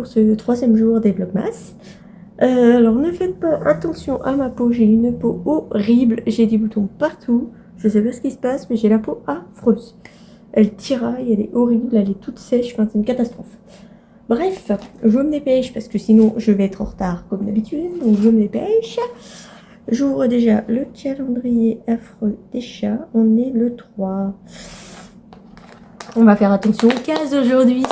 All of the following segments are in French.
pour ce troisième jour des Vlogmas. Alors ne faites pas attention à ma peau, j'ai une peau horrible, j'ai des boutons partout. Je sais pas ce qui se passe, mais j'ai la peau affreuse. Elle tiraille, elle est horrible, elle est toute sèche, enfin c'est une catastrophe. Bref, je me dépêche parce que sinon je vais être en retard comme d'habitude, donc je me dépêche. J'ouvre déjà le calendrier affreux des chats, on est le 3. On va faire attention aux cases aujourd'hui.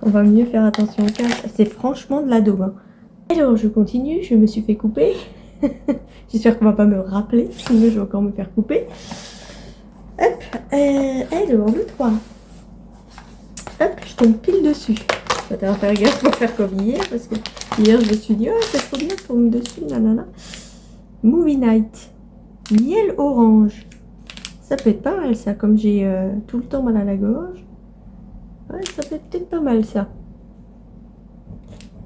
On va mieux faire attention aux cases. C'est franchement de la daube. Hein. Alors je continue, je me suis fait couper. J'espère qu'on va pas me rappeler, sinon je vais encore me faire couper. Hop, alors le 3. Hop, je tombe pile dessus. Je vais faire gaffe pour faire comme hier, parce que hier je me suis dit, oh c'est trop bien, je tombe dessus, nanana. Movie Night. Miel orange. Ça peut être pas mal ça, comme j'ai tout le temps mal à la gorge. Ouais, ça peut être peut-être pas mal ça.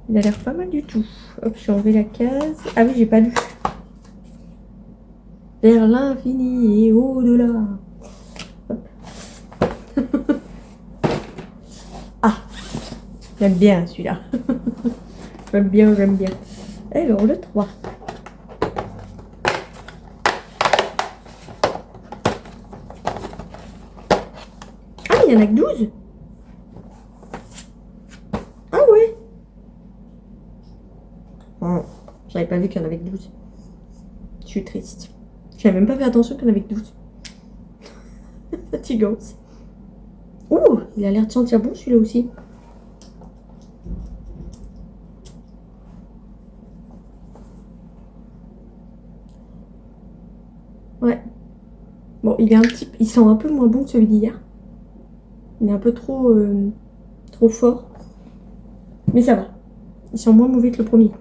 Il a l'air pas mal du tout. Hop, j'ai enlevé la case. Ah oui, j'ai pas lu. Vers l'infini et au-delà. Ah, j'aime bien celui-là. J'aime bien, j'aime bien. Alors, le 3. Ah, il y en a que 12. Ah ouais. Oh, j'avais pas vu qu'il y en avait que 12. Je suis triste. J'avais même pas fait attention qu'il y en avait que 12. Fatigante. Ouh, il a l'air de sentir bon celui-là aussi. Ouais. Bon, il sent un peu moins bon que celui d'hier. Il est un peu trop fort. Mais ça va. Il sent moins mauvais que le premier.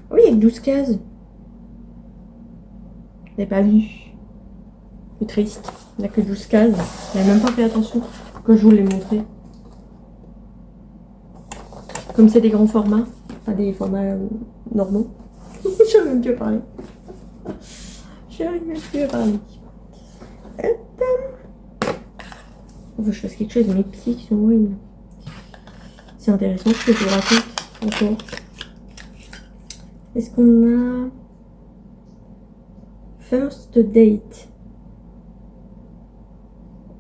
Oui, il y a que 12 cases. Je n'avais pas vu. C'est triste. Il n'y a que 12 cases. Je n'avais même pas fait attention quand je vous l'ai montré. Comme c'est des grands formats. Pas des formats normaux. J'arrive même plus à parler. J'arrive même plus à parler. Il faut que je fasse quelque chose de mes pieds qui sont horribles. C'est intéressant ce que je vous raconte encore. Est-ce qu'on a First Date,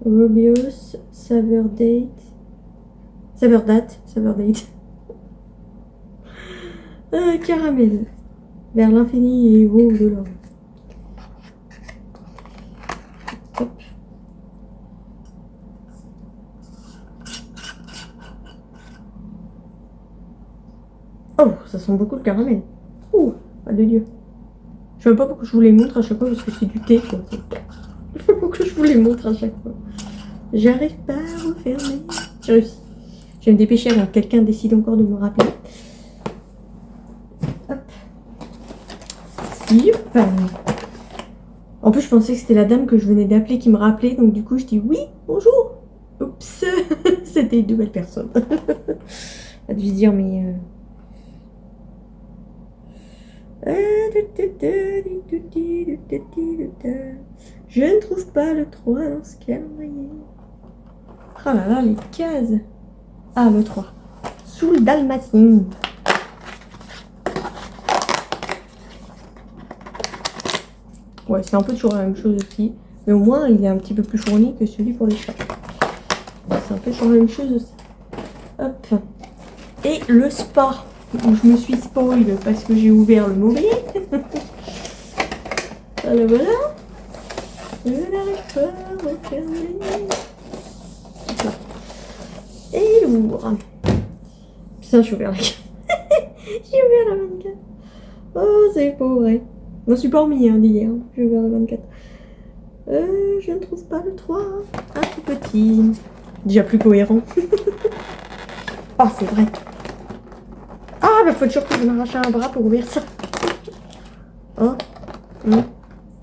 Robios, Savor Date, Caramel, vers l'infini et au-delà. Hop. Oh, ça sent beaucoup le caramel. Ouh, pas de Dieu. Je sais même pas pourquoi je vous les montre à chaque fois parce que c'est du thé quoi. Il faut que je vous les montre à chaque fois. J'arrive pas à refermer. J'ai réussi. Je vais me dépêcher avant que quelqu'un décide encore de me rappeler. Hop. Super. En plus, je pensais que c'était la dame que je venais d'appeler qui me rappelait. Donc du coup, je dis oui, bonjour. Oups. C'était une nouvelle personne. Elle a dû se dire, mais... Je ne trouve pas le 3 dans ce calendrier. Oh là là, les cases. Ah, le 3. Sous le dalmatine. Ouais, c'est un peu toujours la même chose aussi. Mais au moins, il est un petit peu plus fourni que celui pour les chats. C'est un peu toujours la même chose aussi. Hop. Et le spa. Où je me suis spoil parce que j'ai ouvert le mauvais. Voilà, voilà. Je n'arrive pas à refermer. Et lourd. Putain, j'ai ouvert la j'ai ouvert la 24. Oh, c'est pas vrai. Je m'en suis pas remis d'hier. J'ai ouvert la 24. Je ne trouve pas le 3. Un tout petit. Déjà plus cohérent. Oh, c'est vrai. Ah, bah faut toujours que je m'arrache un bras pour ouvrir ça. Oh.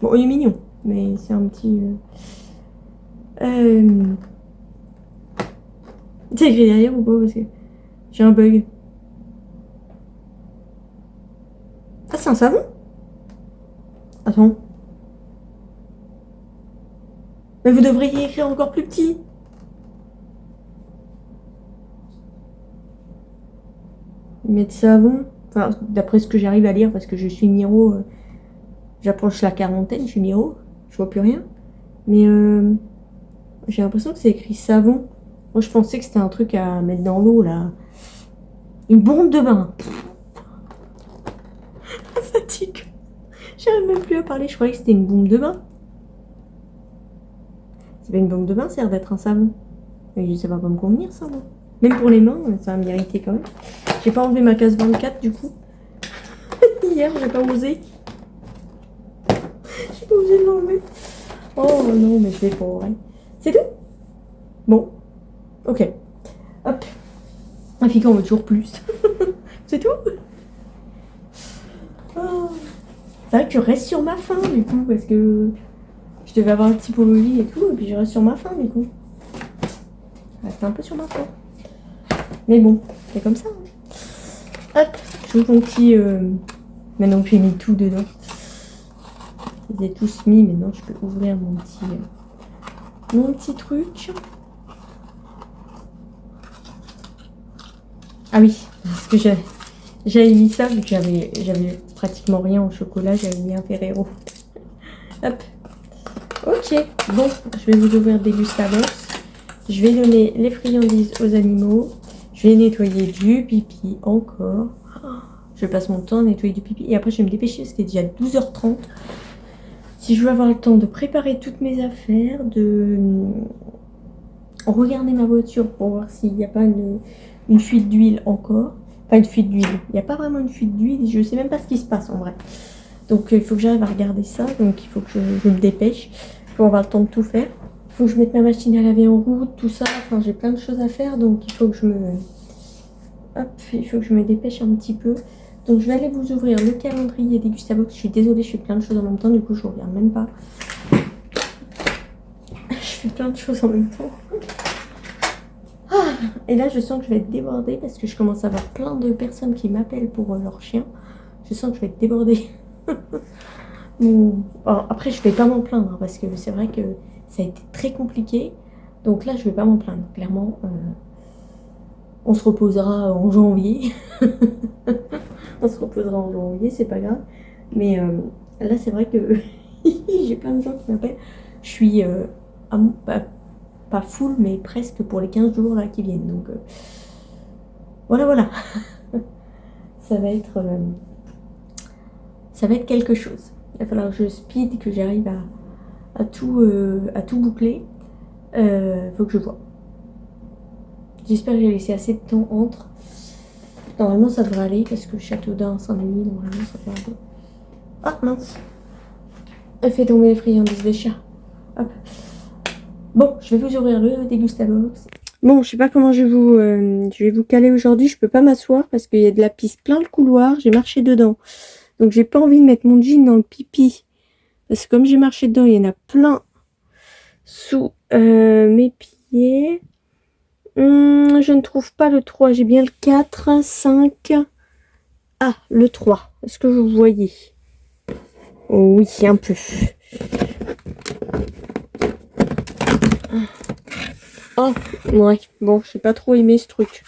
Bon, il est mignon, mais c'est un petit... C'est écrit derrière ou pas? Parce que j'ai un bug. Ah, c'est un savon? Attends. Mais vous devriez écrire encore plus petit. ils mettent savon. Enfin, d'après ce que j'arrive à lire, parce que je suis Miro, j'approche la quarantaine, je suis Miro, je vois plus rien. Mais j'ai l'impression que c'est écrit savon. Moi, je pensais que c'était un truc à mettre dans l'eau, là. Une bombe de bain. La fatigue. J'arrive même plus à parler, je croyais que c'était une bombe de bain. C'est pas une bombe de bain, ça a l'air d'être un savon. Mais ça va pas me convenir, ça, moi. Même pour les mains, ça va m'irriter quand même. J'ai pas enlevé ma case 24, du coup. Hier, j'ai pas osé. J'ai pas osé l'enlever. Oh non, mais c'est pas vrai. C'est tout? Bon. Ok. Hop. Un fille en veut toujours plus. C'est tout? Oh. C'est vrai que je reste sur ma faim, du coup, parce que je devais avoir un petit pot au lit et tout, et puis je reste sur ma faim, du coup. Je reste un peu sur ma faim. Mais bon, c'est comme ça. Hein. Hop, j'ouvre mon petit... Maintenant que j'ai mis tout dedans. Je les ai tous mis, maintenant je peux ouvrir mon petit truc. Ah oui, parce que j'avais mis ça, vu que j'avais pratiquement rien en chocolat, j'avais mis un Ferrero. Hop. Ok, bon, je vais vous ouvrir des Gustavos. Je vais donner les friandises aux animaux. Je vais nettoyer du pipi encore. Je passe mon temps à nettoyer du pipi. Et après, je vais me dépêcher parce qu'il est déjà 12h30. Si je veux avoir le temps de préparer toutes mes affaires, de regarder ma voiture pour voir s'il n'y a pas une fuite d'huile encore. Pas une fuite d'huile. Il n'y a pas vraiment une fuite d'huile. Je ne sais même pas ce qui se passe en vrai. Donc, il faut que j'arrive à regarder ça. Donc, il faut que je me dépêche pour avoir le temps de tout faire. Il faut que je mette ma machine à laver en route, tout ça. Enfin, j'ai plein de choses à faire. Donc, il faut que je me dépêche un petit peu. Donc, je vais aller vous ouvrir le calendrier des Gustabox. Je suis désolée, je fais plein de choses en même temps. Du coup, je ne regarde même pas. Je fais plein de choses en même temps. Ah, et là, je sens que je vais être débordée parce que je commence à avoir plein de personnes qui m'appellent pour leur chien. Je sens que je vais être débordée. Bon, alors, après, je ne vais pas m'en plaindre parce que c'est vrai que ça a été très compliqué. Donc là, je ne vais pas m'en plaindre. Clairement, on se reposera en janvier. On se reposera en janvier, c'est pas grave. Mais là, c'est vrai que j'ai plein de gens qui m'appellent. Je suis pas full, mais presque pour les 15 jours là qui viennent. Donc voilà. Ça va être quelque chose. Il va falloir que je speed, que j'arrive à tout boucler. Faut que je vois. J'espère que j'ai laissé assez de temps entre. Normalement, ça devrait aller parce que Châteaudun, Saint-Denis, normalement, ça devrait aller. Ah mince! Elle fait tomber les friandises des chats. Hop. Bon, je vais vous ouvrir le Dégustabox. Bon, je sais pas comment je vais vous caler aujourd'hui. Je peux pas m'asseoir parce qu'il y a de la piste plein le couloir. J'ai marché dedans. Donc, j'ai pas envie de mettre mon jean dans le pipi. Parce que comme j'ai marché dedans, il y en a plein sous mes pieds. Je ne trouve pas le 3. J'ai bien le 4, 5. Ah, le 3. Est-ce que vous voyez? Oh, oui, un peu. Oh, ouais. Bon, j'ai pas trop aimé ce truc.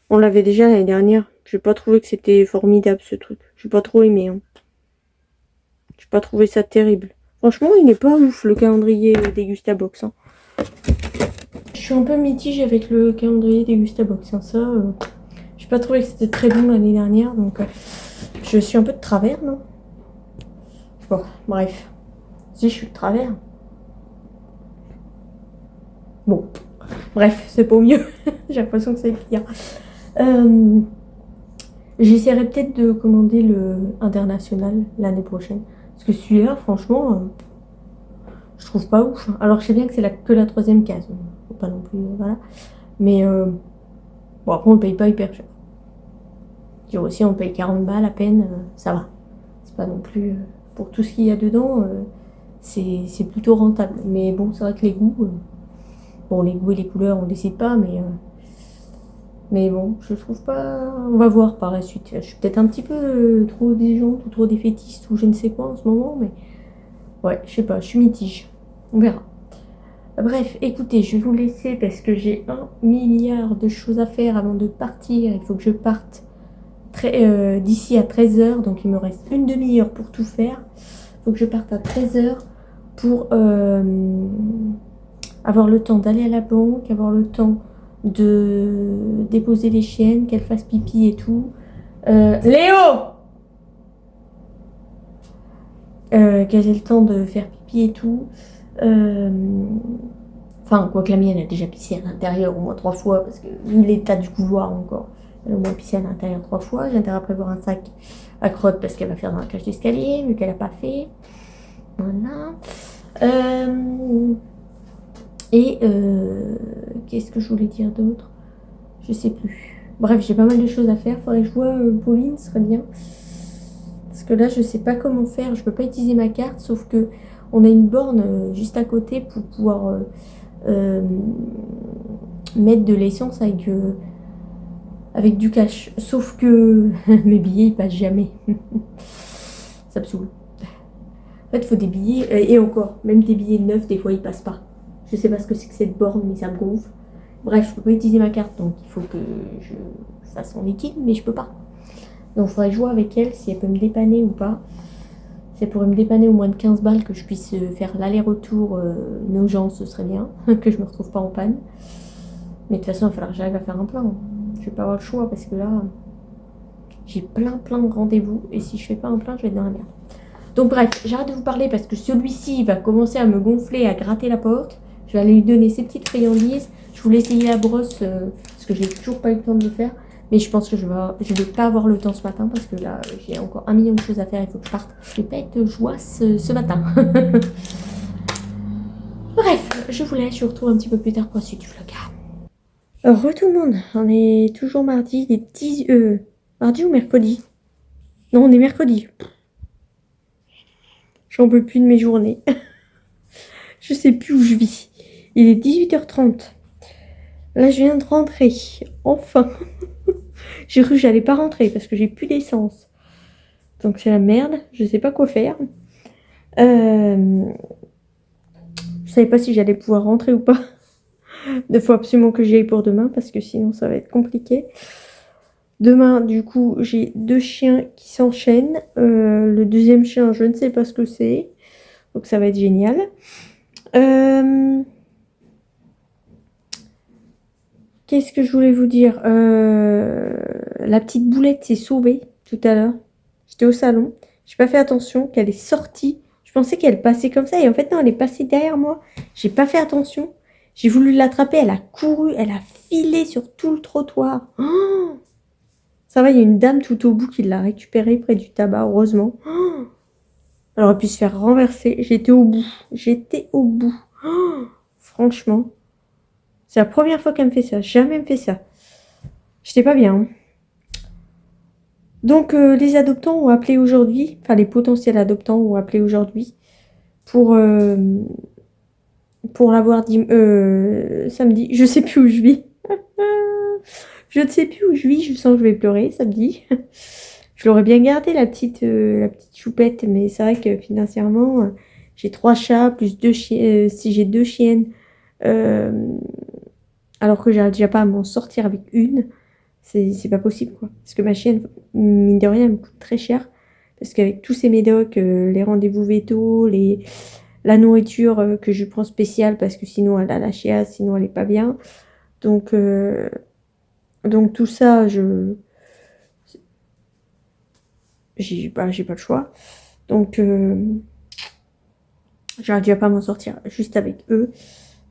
On l'avait déjà l'année dernière. J'ai pas trouvé que c'était formidable ce truc. J'ai pas trop aimé. Hein. J'ai pas trouvé ça terrible. Franchement, il n'est pas ouf le calendrier des Gustabox. Hein. Je suis un peu mitigée avec le calendrier des Gustabox. Hein. Ça, j'ai pas trouvé que c'était très bon l'année dernière. Donc, je suis un peu de travers, non? Bon, bref. Si, je suis de travers. Bon. Bref, c'est pas mieux. J'ai l'impression que c'est pire. J'essaierai peut-être de commander le international l'année prochaine. Parce que celui-là, franchement, je trouve pas ouf. Alors, je sais bien que c'est que la 3e case. Faut pas non plus, voilà. Mais, bon, après, on le paye pas hyper cher. Dire aussi, on paye 40 balles à peine, ça va. C'est pas non plus... pour tout ce qu'il y a dedans, c'est plutôt rentable. Mais bon, c'est vrai que les goûts... bon, les goûts et les couleurs, on décide pas, mais bon, je trouve pas... On va voir par la suite. Je suis peut-être un petit peu trop déjante ou trop défaitiste ou je ne sais quoi en ce moment, mais... ouais, je sais pas, je suis mitige. On verra. Bref, écoutez, je vais vous laisser parce que j'ai 1 milliard de choses à faire avant de partir. Il faut que je parte d'ici à 13h, donc il me reste une demi-heure pour tout faire. Il faut que je parte à 13h pour avoir le temps d'aller à la banque, avoir le temps de déposer les chiennes, qu'elles fassent pipi et tout. Léo Qu'elle ait le temps de faire pipi et tout. Enfin, quoi que la mienne, elle a déjà pissé à l'intérieur au moins 3 fois, parce que vu l'état du couloir encore, elle a au moins pissé à l'intérieur 3 fois. J'ai intérêt à prévoir un sac à crotte parce qu'elle va faire dans la cage d'escalier, vu qu'elle n'a pas fait. Voilà. Qu'est-ce que je voulais dire d'autre? Je sais plus. Bref, j'ai pas mal de choses à faire. Faudrait que je vois Pauline, ce serait bien. Parce que là, je sais pas comment faire. Je peux pas utiliser ma carte, sauf que on a une borne juste à côté pour pouvoir mettre de l'essence avec du cash. Sauf que mes billets, ils passent jamais. Ça me saoule. En fait, il faut des billets, et encore, même des billets neufs, des fois, ils passent pas. Je sais pas ce que c'est que cette borne, mais ça me gonfle. Bref, je peux pas utiliser ma carte, donc il faut que je fasse en liquide, mais je peux pas. Donc il faudrait que je vois avec elle si elle peut me dépanner ou pas. Si elle pourrait me dépanner au moins de 15 balles, que je puisse faire l'aller-retour Nogent, ce serait bien, que je me retrouve pas en panne. Mais de toute façon, il va falloir que j'arrive à faire un plein. Je vais pas avoir le choix, parce que là, j'ai plein de rendez-vous, et si je fais pas un plein, je vais être dans la merde. Donc bref, j'arrête de vous parler parce que celui-ci va commencer à me gonfler, à gratter la porte. Je vais aller lui donner ses petites friandises. Je voulais essayer la brosse parce que j'ai toujours pas eu le temps de le faire. Mais je pense que je vais pas avoir le temps ce matin parce que là, j'ai encore 1 million de choses à faire. Il faut que je parte. Je vais pas être joie ce matin. Bref, je vous laisse. Je vous retrouve un petit peu plus tard pour la suite du vlog. Re tout le monde. On est toujours mardi. Il est 10... mardi ou mercredi? Non, on est mercredi. J'en peux plus de mes journées. Je sais plus où je vis. Il est 18h30. Là, je viens de rentrer. Enfin. J'ai cru que j'allais pas rentrer parce que j'ai plus d'essence. Donc c'est la merde. Je sais pas quoi faire. Je savais pas si j'allais pouvoir rentrer ou pas. Il faut absolument que j'y aille pour demain parce que sinon ça va être compliqué. Demain, du coup, j'ai 2 chiens qui s'enchaînent. Le deuxième chien, je ne sais pas ce que c'est. Donc ça va être génial. Qu'est-ce que je voulais vous dire? La petite boulette s'est sauvée tout à l'heure. J'étais au salon. J'ai pas fait attention qu'elle est sortie. Je pensais qu'elle passait comme ça. Et en fait, non, elle est passée derrière moi. J'ai pas fait attention. J'ai voulu l'attraper. Elle a couru. Elle a filé sur tout le trottoir. Oh, ça va, il y a une dame tout au bout qui l'a récupérée près du tabac, heureusement. Oh, elle aurait pu se faire renverser. J'étais au bout. J'étais au bout. Oh, franchement. C'est la première fois qu'elle me fait ça. Jamais elle me fait ça. J'étais pas bien. Hein. Donc, les adoptants ont appelé aujourd'hui. Enfin, les potentiels adoptants ont appelé aujourd'hui. Pour l'avoir dit samedi. Je sais plus où je vis. Je ne sais plus où je vis. Je sens que je vais pleurer samedi. Je l'aurais bien gardé, la petite choupette. Mais c'est vrai que financièrement, j'ai 3 chats plus 2 chiens. Si j'ai 2 chiennes... alors que j'arrive déjà pas à m'en sortir avec une, c'est pas possible quoi. Parce que ma chienne, mine de rien, elle me coûte très cher. Parce qu'avec tous ces médocs, les rendez-vous véto, la nourriture que je prends spéciale parce que sinon elle a la chiasse, sinon elle est pas bien. Donc tout ça, j'ai pas le choix. Donc j'arrive déjà pas à m'en sortir juste avec eux.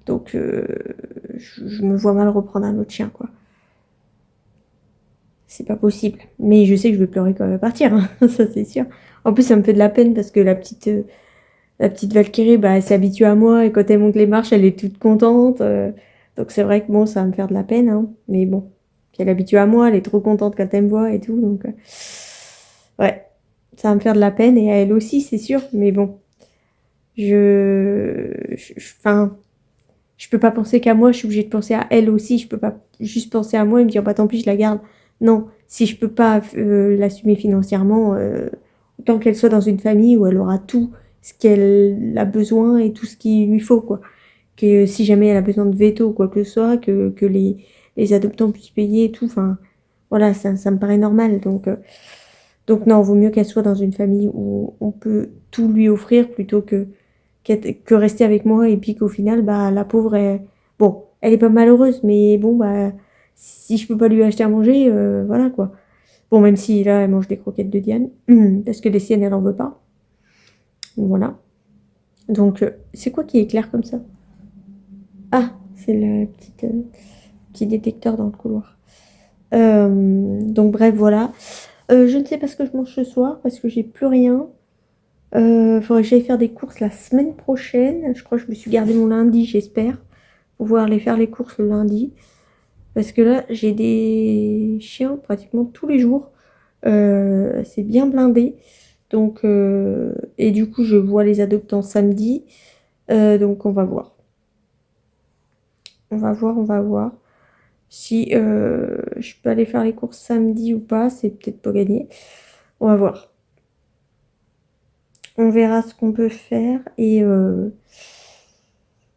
Donc, je me vois mal reprendre un autre chien, quoi. C'est pas possible. Mais je sais que je vais pleurer quand elle va partir, hein. Ça c'est sûr. En plus, ça me fait de la peine parce que la petite Valkyrie, bah, elle s'est habituée à moi et quand elle monte les marches, elle est toute contente. Donc c'est vrai que bon, ça va me faire de la peine, hein. Mais bon, puis elle est habituée à moi, elle est trop contente quand elle me voit et tout. Donc, ouais, ça va me faire de la peine et à elle aussi, c'est sûr. Mais bon, enfin... Je peux pas penser qu'à moi, je suis obligée de penser à elle aussi. Je peux pas juste penser à moi et me dire, bah tant pis, je la garde. Non, si je peux pas l'assumer financièrement, autant qu'elle soit dans une famille où elle aura tout ce qu'elle a besoin et tout ce qu'il lui faut, quoi. Que si jamais elle a besoin de veto ou quoi que ce soit, que les adoptants puissent payer et tout. Enfin, Voilà, ça me paraît normal. Donc non, vaut mieux qu'elle soit dans une famille où on peut tout lui offrir plutôt que rester avec moi et puis qu'au final, bah, la pauvre, bon, elle est pas malheureuse, mais bon, bah, si je peux pas lui acheter à manger, voilà quoi. Bon, même si là, elle mange des croquettes de Diane, parce que les siennes, elle en veut pas. Voilà. Donc, c'est quoi qui éclaire comme ça? Ah, c'est le petit détecteur dans le couloir. Donc, bref, voilà. Je ne sais pas ce que je mange ce soir parce que j'ai plus rien. Faudrait que j'aille faire des courses la semaine prochaine. Je crois que je me suis gardé mon lundi, j'espère, pouvoir aller faire les courses le lundi. Parce que là, j'ai des chiens pratiquement tous les jours. C'est bien blindé. Donc, et du coup, je vois les adoptants samedi. Donc, on va voir. On va voir. Si je peux aller faire les courses samedi ou pas, c'est peut-être pas gagné. On va voir. On verra ce qu'on peut faire. Et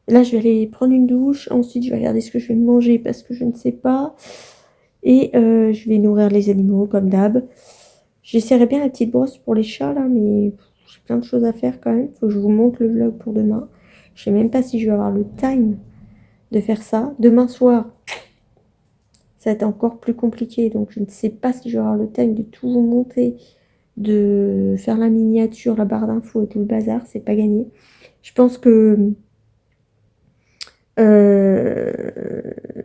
là, je vais aller prendre une douche. Ensuite, je vais regarder ce que je vais manger parce que je ne sais pas. Et je vais nourrir les animaux comme d'hab. J'essaierai bien la petite brosse pour les chats là, mais j'ai plein de choses à faire quand même. Faut que je vous montre le vlog pour demain. Je sais même pas si je vais avoir le time de faire ça. Demain soir, ça va être encore plus compliqué. Donc je ne sais pas si je vais avoir le time de tout vous monter, de faire la miniature, la barre d'infos et tout le bazar. C'est pas gagné. Je pense que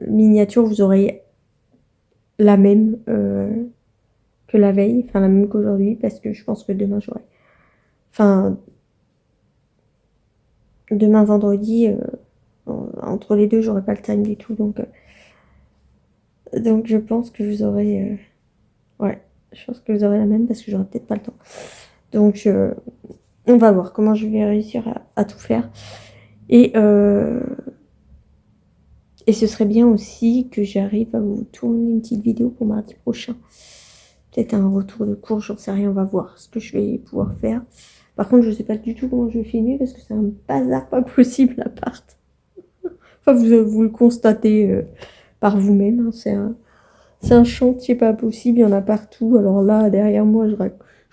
miniature, vous aurez la même que la veille, enfin la même qu'aujourd'hui, parce que je pense que demain j'aurai. Enfin, demain vendredi, entre les deux, j'aurai pas le time du tout. Donc je pense que vous aurez. Ouais, je pense que vous aurez la même parce que j'aurai peut-être pas le temps. Donc on va voir comment je vais réussir à tout faire. Et ce serait bien aussi que j'arrive à vous tourner une petite vidéo pour mardi prochain. Peut-être un retour de cours, j'en sais rien, on va voir ce que je vais pouvoir faire. Par contre, je sais pas du tout comment je vais filmer parce que c'est un bazar pas possible l'appart. Enfin, vous le constatez par vous-même, hein, c'est un chantier pas possible, il y en a partout. Alors là, derrière moi, je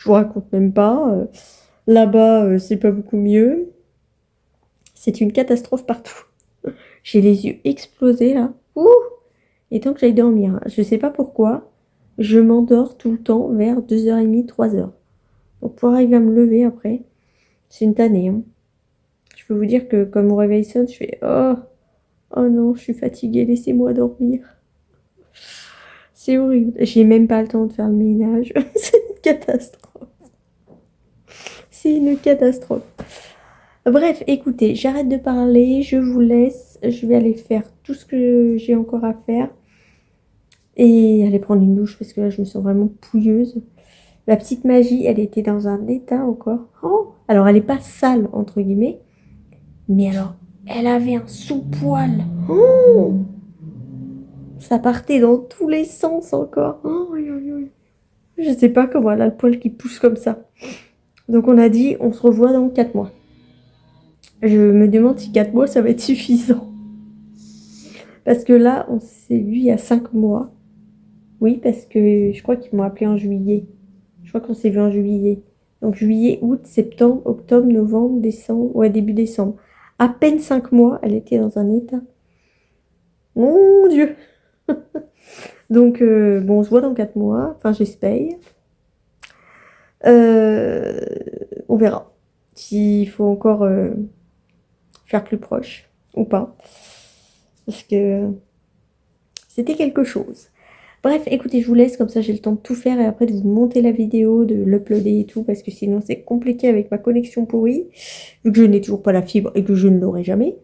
vous raconte même pas. Là-bas, c'est pas beaucoup mieux. C'est une catastrophe partout. J'ai les yeux explosés là. Ouh! Et tant que j'aille dormir, hein. Je sais pas pourquoi, je m'endors tout le temps vers 2h30, 3h. Donc pour arriver à me lever après, c'est une tannée, hein. Je peux vous dire que comme mon réveil sonne, je fais oh non, je suis fatiguée, laissez-moi dormir. C'est horrible. J'ai même pas le temps de faire le ménage. C'est une catastrophe. C'est une catastrophe. Bref, écoutez, j'arrête de parler, je vous laisse. Je vais aller faire tout ce que j'ai encore à faire. Et aller prendre une douche parce que là, je me sens vraiment pouilleuse. La petite Magie, elle était dans un état encore. Oh, alors, elle n'est pas sale, entre guillemets. Mais alors, elle avait un sous-poil. Oh, ça partait dans tous les sens encore. Oh, oui, oui, oui. Je sais pas comment elle a le poil qui pousse comme ça. Donc on a dit, on se revoit dans 4 mois. Je me demande si 4 mois, ça va être suffisant. Parce que là, on s'est vu il y a 5 mois. Oui, parce que je crois qu'ils m'ont appelé en juillet. Je crois qu'on s'est vu en juillet. Donc juillet, août, septembre, octobre, novembre, décembre. Ouais, début décembre. À peine 5 mois, elle était dans un état. Mon Dieu. Donc, bon, on se voit dans 4 mois. Enfin, j'espère. On verra s'il faut encore faire plus proche ou pas. Parce que c'était quelque chose. Bref, écoutez, je vous laisse, comme ça j'ai le temps de tout faire et après de vous monter la vidéo, de l'uploader et tout, parce que sinon c'est compliqué avec ma connexion pourrie, vu que je n'ai toujours pas la fibre et que je ne l'aurai jamais.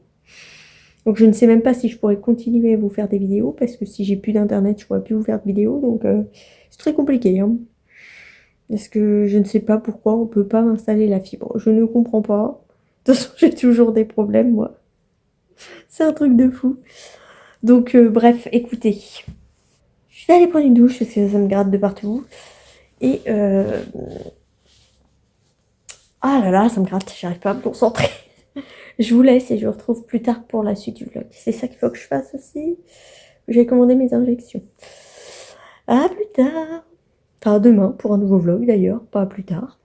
Donc je ne sais même pas si je pourrais continuer à vous faire des vidéos, parce que si j'ai plus d'internet, je ne pourrais plus vous faire de vidéos, donc c'est très compliqué, hein. Parce que je ne sais pas pourquoi on ne peut pas m'installer la fibre. Je ne comprends pas. De toute façon, j'ai toujours des problèmes, moi. C'est un truc de fou. Donc, bref, écoutez. Je vais aller prendre une douche parce que ça me gratte de partout. Et ah là là, ça me gratte, j'arrive pas à me concentrer. Je vous laisse et je vous retrouve plus tard pour la suite du vlog. C'est ça qu'il faut que je fasse aussi. J'ai commandé mes injections. À plus tard. Enfin, à demain pour un nouveau vlog d'ailleurs, pas à plus tard.